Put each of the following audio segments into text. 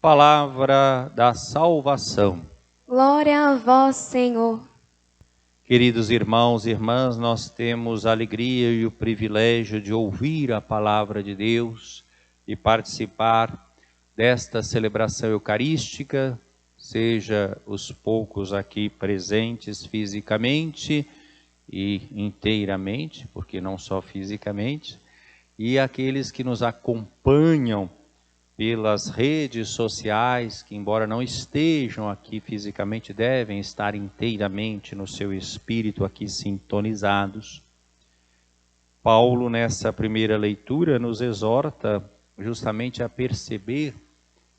Palavra da salvação. Glória a vós, Senhor. Queridos irmãos e irmãs, nós temos a alegria e o privilégio de ouvir a palavra de Deus e participar desta celebração eucarística, seja os poucos aqui presentes fisicamente e inteiramente, porque não só fisicamente, e aqueles que nos acompanham pelas redes sociais, que embora não estejam aqui fisicamente, devem estar inteiramente no seu espírito aqui sintonizados. Paulo, nessa primeira leitura, nos exorta justamente a perceber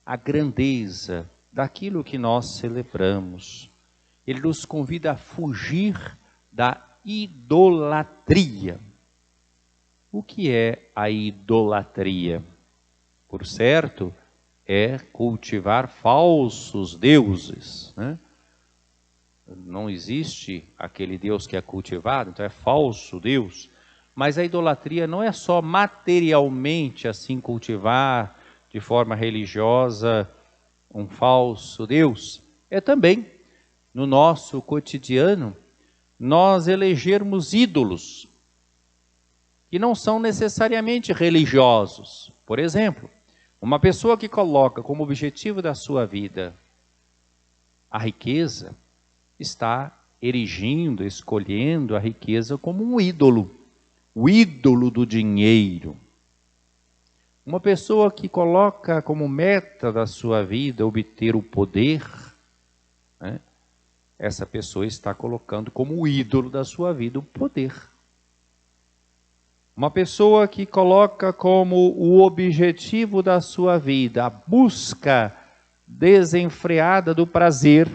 a grandeza daquilo que nós celebramos. Ele nos convida a fugir da idolatria. O que é a idolatria? Por certo, é cultivar falsos deuses, né? Não existe aquele Deus que é cultivado, então é falso Deus. Mas a idolatria não é só materialmente assim cultivar de forma religiosa um falso Deus. É também, no nosso cotidiano, nós elegermos ídolos que não são necessariamente religiosos. Por exemplo, uma pessoa que coloca como objetivo da sua vida a riqueza, está erigindo, escolhendo a riqueza como um ídolo, o ídolo do dinheiro. Uma pessoa que coloca como meta da sua vida obter o poder, né? Essa pessoa está colocando como o ídolo da sua vida o poder. Uma pessoa que coloca como o objetivo da sua vida a busca desenfreada do prazer,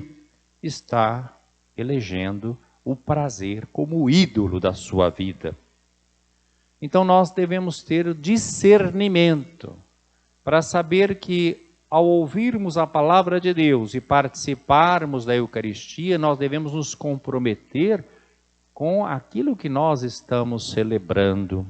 está elegendo o prazer como o ídolo da sua vida. Então nós devemos ter discernimento para saber que ao ouvirmos a palavra de Deus e participarmos da Eucaristia, nós devemos nos comprometer com aquilo que nós estamos celebrando.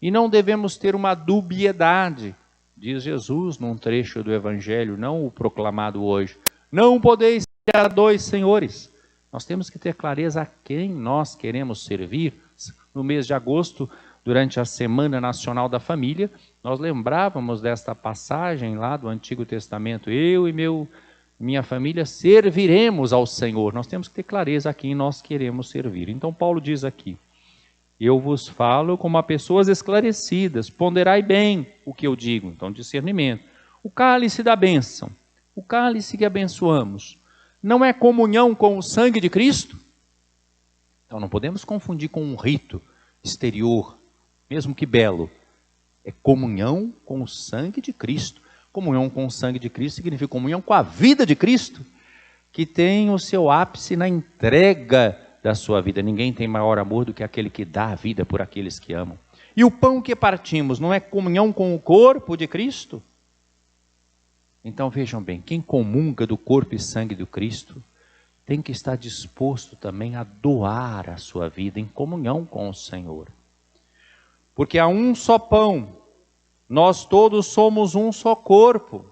E não devemos ter uma dubiedade, diz Jesus num trecho do Evangelho, não o proclamado hoje. Não podeis ser a dois senhores. Nós temos que ter clareza a quem nós queremos servir. No mês de agosto, durante a Semana Nacional da Família, nós lembrávamos desta passagem lá do Antigo Testamento. Eu e minha família serviremos ao Senhor. Nós temos que ter clareza a quem nós queremos servir. Então Paulo diz aqui: eu vos falo como a pessoas esclarecidas, ponderai bem o que eu digo. Então discernimento. O cálice da bênção, o cálice que abençoamos, não é comunhão com o sangue de Cristo? Então não podemos confundir com um rito exterior, mesmo que belo. É comunhão com o sangue de Cristo. Comunhão com o sangue de Cristo significa comunhão com a vida de Cristo, que tem o seu ápice na entrega da sua vida. Ninguém tem maior amor do que aquele que dá a vida por aqueles que amam. E o pão que partimos não é comunhão com o corpo de Cristo? Então vejam bem, quem comunga do corpo e sangue do Cristo tem que estar disposto também a doar a sua vida em comunhão com o Senhor. Porque há um só pão, nós todos somos um só corpo.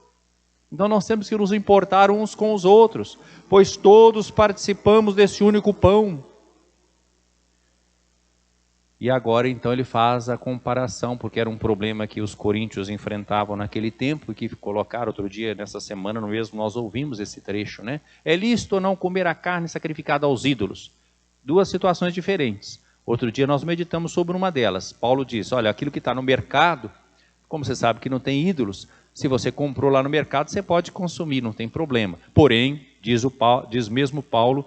Então nós temos que nos importar uns com os outros, pois todos participamos desse único pão. E agora então ele faz a comparação, porque era um problema que os coríntios enfrentavam naquele tempo, e que colocaram outro dia, nessa semana no mesmo, nós ouvimos esse trecho, né? É lícito ou não comer a carne sacrificada aos ídolos? Duas situações diferentes. Outro dia nós meditamos sobre uma delas. Paulo diz, olha, aquilo que está no mercado, como você sabe que não tem ídolos, se você comprou lá no mercado, você pode consumir, não tem problema. Porém, diz mesmo Paulo,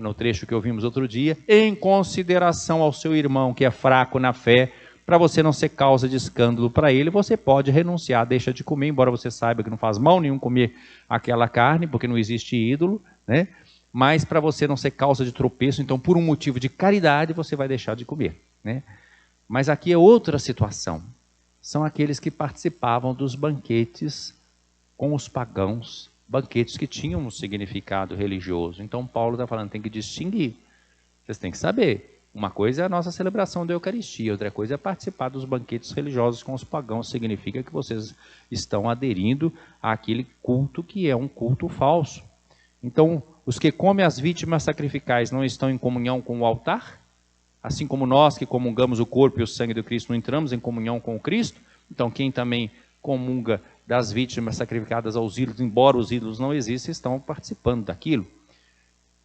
no trecho que ouvimos outro dia, em consideração ao seu irmão que é fraco na fé, para você não ser causa de escândalo para ele, você pode renunciar, deixa de comer, embora você saiba que não faz mal nenhum comer aquela carne, porque não existe ídolo, né? Mas para você não ser causa de tropeço, então por um motivo de caridade você vai deixar de comer, né? Mas aqui é outra situação. São aqueles que participavam dos banquetes com os pagãos, banquetes que tinham um significado religioso. Então Paulo está falando, tem que distinguir. Vocês têm que saber Uma coisa é a nossa celebração da Eucaristia, outra coisa é participar dos banquetes religiosos com os pagãos. Significa que vocês estão aderindo àquele culto que é um culto falso. Então, os que comem as vítimas sacrificais não estão em comunhão com o altar? Assim como nós que comungamos o corpo e o sangue do Cristo não entramos em comunhão com o Cristo? Então, quem também comunga das vítimas sacrificadas aos ídolos, embora os ídolos não existam, estão participando daquilo.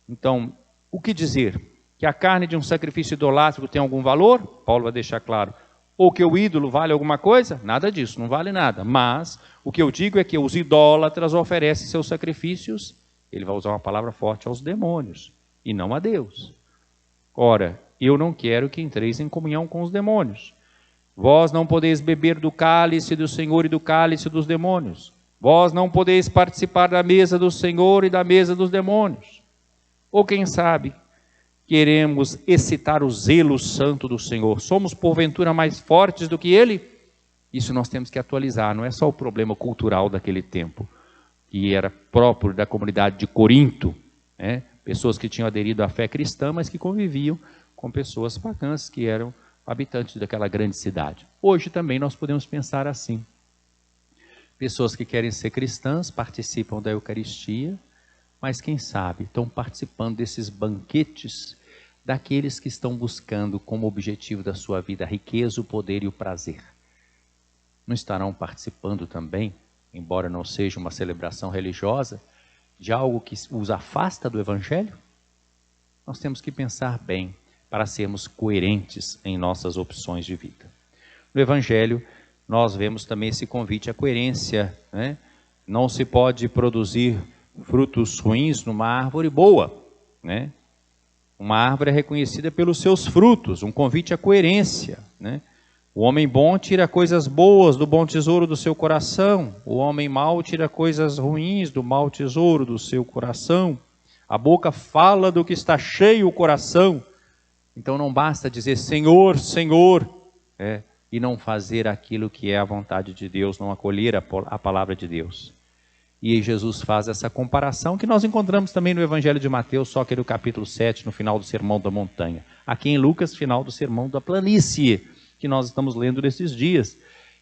Então, o que dizer? Que a carne de um sacrifício idolátrico tem algum valor? Paulo vai deixar claro. Ou que o ídolo vale alguma coisa? Nada disso, não vale nada. Mas o que eu digo é que os idólatras oferecem seus sacrifícios, ele vai usar uma palavra forte, aos demônios, e não a Deus. Ora, eu não quero que entreis em comunhão com os demônios. Vós não podeis beber do cálice do Senhor e do cálice dos demônios. Vós não podeis participar da mesa do Senhor e da mesa dos demônios. Ou quem sabe, queremos excitar o zelo santo do Senhor. Somos porventura mais fortes do que Ele? Isso nós temos que atualizar, não é só o problema cultural daquele tempo, que era próprio da comunidade de Corinto, né? Pessoas que tinham aderido à fé cristã, mas que conviviam com pessoas pagãs que eram habitantes daquela grande cidade. Hoje também nós podemos pensar assim. Pessoas que querem ser cristãs participam da Eucaristia, mas quem sabe estão participando desses banquetes daqueles que estão buscando como objetivo da sua vida a riqueza, o poder e o prazer. Não estarão participando também, embora não seja uma celebração religiosa, de algo que os afasta do Evangelho? Nós temos que pensar bem para sermos coerentes em nossas opções de vida. No Evangelho, nós vemos também esse convite à coerência, né? Não se pode produzir frutos ruins numa árvore boa, né? Uma árvore é reconhecida pelos seus frutos, um convite à coerência, né? O homem bom tira coisas boas do bom tesouro do seu coração, o homem mau tira coisas ruins do mau tesouro do seu coração. A boca fala do que está cheio o coração. Então não basta dizer Senhor, Senhor, e não fazer aquilo que é a vontade de Deus, não acolher a palavra de Deus. E Jesus faz essa comparação que nós encontramos também no Evangelho de Mateus, só que no capítulo 7, no final do Sermão da Montanha. Aqui em Lucas, final do Sermão da Planície, que nós estamos lendo nesses dias.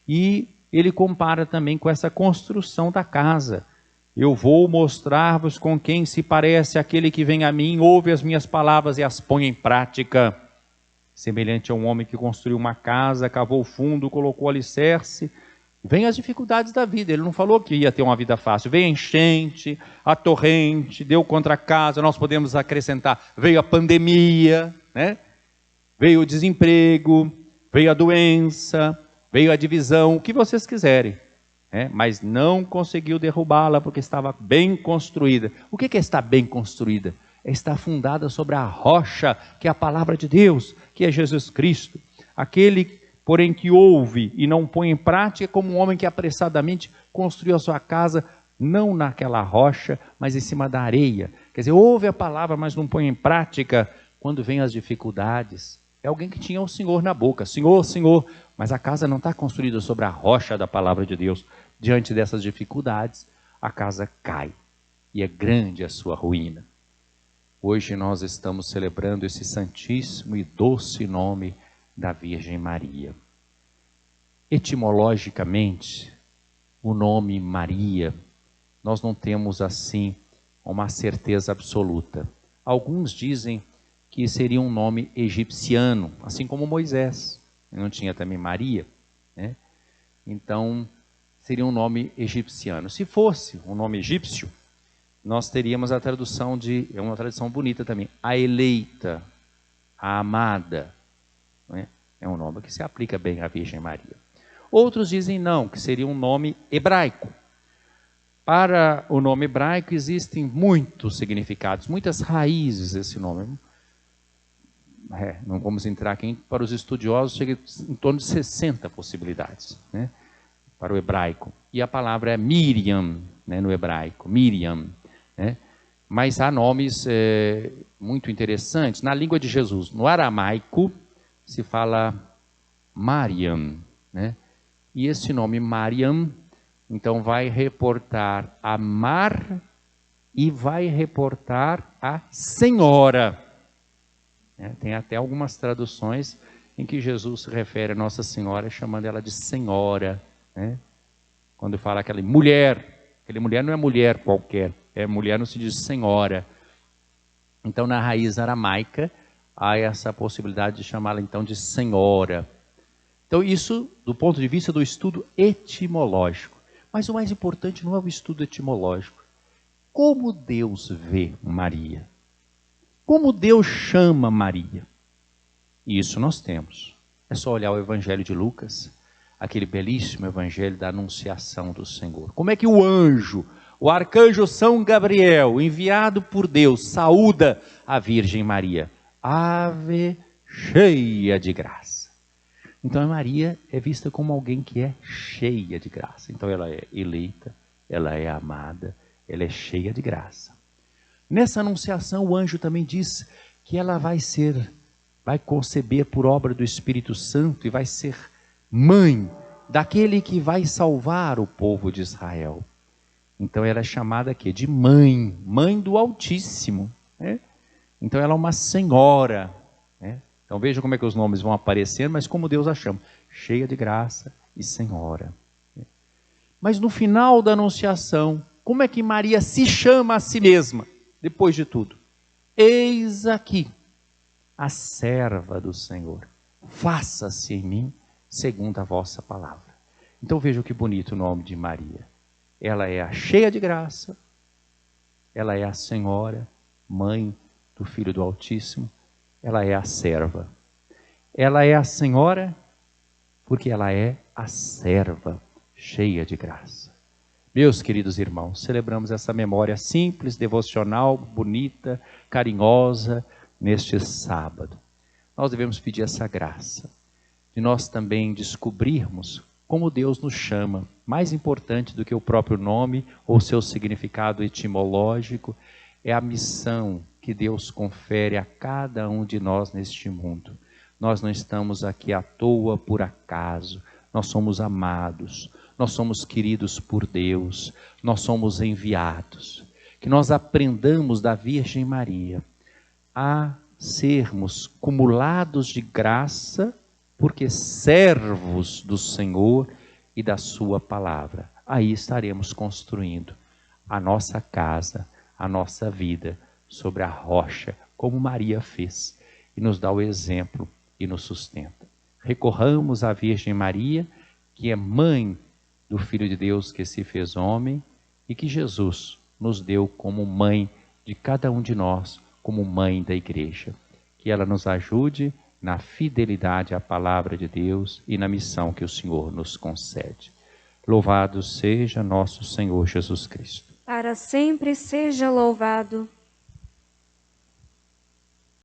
E ele compara também com essa construção da casa. Eu vou mostrar-vos com quem se parece aquele que vem a mim, ouve as minhas palavras e as põe em prática. Semelhante a um homem que construiu uma casa, cavou fundo, colocou alicerce. Vem as dificuldades da vida. Ele não falou que ia ter uma vida fácil. Veio a enchente, a torrente, deu contra a casa. Nós podemos acrescentar, veio a pandemia, né? Veio o desemprego, veio a doença, veio a divisão, o que vocês quiserem. Mas não conseguiu derrubá-la porque estava bem construída. O que é estar bem construída? É estar fundada sobre a rocha, que é a palavra de Deus, que é Jesus Cristo. Aquele, porém, que ouve e não põe em prática, é como um homem que apressadamente construiu a sua casa, não naquela rocha, mas em cima da areia. Quer dizer, ouve a palavra, mas não põe em prática. Quando vem as dificuldades, é alguém que tinha o Senhor na boca. Senhor, Senhor, mas a casa não está construída sobre a rocha da palavra de Deus. Diante dessas dificuldades, a casa cai e é grande a sua ruína. Hoje nós estamos celebrando esse santíssimo e doce nome da Virgem Maria. Etimologicamente, o nome Maria, nós não temos assim uma certeza absoluta. Alguns dizem que seria um nome egipciano, assim como Moisés, não tinha também Maria, né? Então, seria um nome egipciano. Se fosse um nome egípcio, nós teríamos a tradução é uma tradução bonita também, a eleita, a amada, né? É um nome que se aplica bem à Virgem Maria. Outros dizem não, que seria um nome hebraico. Para o nome hebraico existem muitos significados, muitas raízes desse nome. Não vamos entrar aqui, para os estudiosos chega em torno de 60 possibilidades, né? Para o hebraico. E a palavra é Miriam, né, no hebraico, Miriam, né? Mas há nomes muito interessantes na língua de Jesus. No aramaico se fala Mariam, né? E esse nome Mariam, então vai reportar a mar e vai reportar a senhora. né? Tem até algumas traduções em que Jesus se refere a Nossa Senhora chamando ela de Senhora, né? Quando fala aquela mulher não é mulher qualquer, é mulher no sentido de senhora. Então, na raiz aramaica, há essa possibilidade de chamá-la então de senhora. Então, isso do ponto de vista do estudo etimológico. Mas o mais importante não é o estudo etimológico. Como Deus vê Maria? Como Deus chama Maria? E isso nós temos. É só olhar o Evangelho de Lucas, aquele belíssimo Evangelho da Anunciação do Senhor. Como é que o anjo, o arcanjo São Gabriel, enviado por Deus, saúda a Virgem Maria? Ave cheia de graça. Então a Maria é vista como alguém que é cheia de graça. Então ela é eleita, ela é amada, ela é cheia de graça. Nessa anunciação o anjo também diz que ela vai conceber por obra do Espírito Santo e vai ser mãe daquele que vai salvar o povo de Israel. Então ela é chamada aqui de mãe, mãe do Altíssimo, né? Então ela é uma senhora, né? Então veja como é que os nomes vão aparecendo, mas como Deus a chama, cheia de graça e senhora. Mas no final da anunciação, como é que Maria se chama a si mesma, depois de tudo? Eis aqui a serva do Senhor, faça-se em mim segundo a vossa palavra. Então veja que bonito o nome de Maria. Ela é a cheia de graça, ela é a senhora, mãe do Filho do Altíssimo, ela é a serva. Ela é a senhora porque ela é a serva, cheia de graça. Meus queridos irmãos, celebramos essa memória simples, devocional, bonita, carinhosa, neste sábado. Nós devemos pedir essa graça, de nós também descobrirmos como Deus nos chama. Mais importante do que o próprio nome ou seu significado etimológico, é a missão que Deus confere a cada um de nós neste mundo. Nós não estamos aqui à toa por acaso, nós somos amados, nós somos queridos por Deus, nós somos enviados. Que nós aprendamos da Virgem Maria a sermos cumulados de graça, porque servos do Senhor e da sua palavra. Aí estaremos construindo a nossa casa, a nossa vida sobre a rocha, como Maria fez, e nos dá o exemplo e nos sustenta. Recorramos à Virgem Maria, que é mãe do Filho de Deus que se fez homem e que Jesus nos deu como mãe de cada um de nós, como mãe da igreja. Que ela nos ajude na fidelidade à palavra de Deus e na missão que o Senhor nos concede. Louvado seja nosso Senhor Jesus Cristo. Para sempre seja louvado.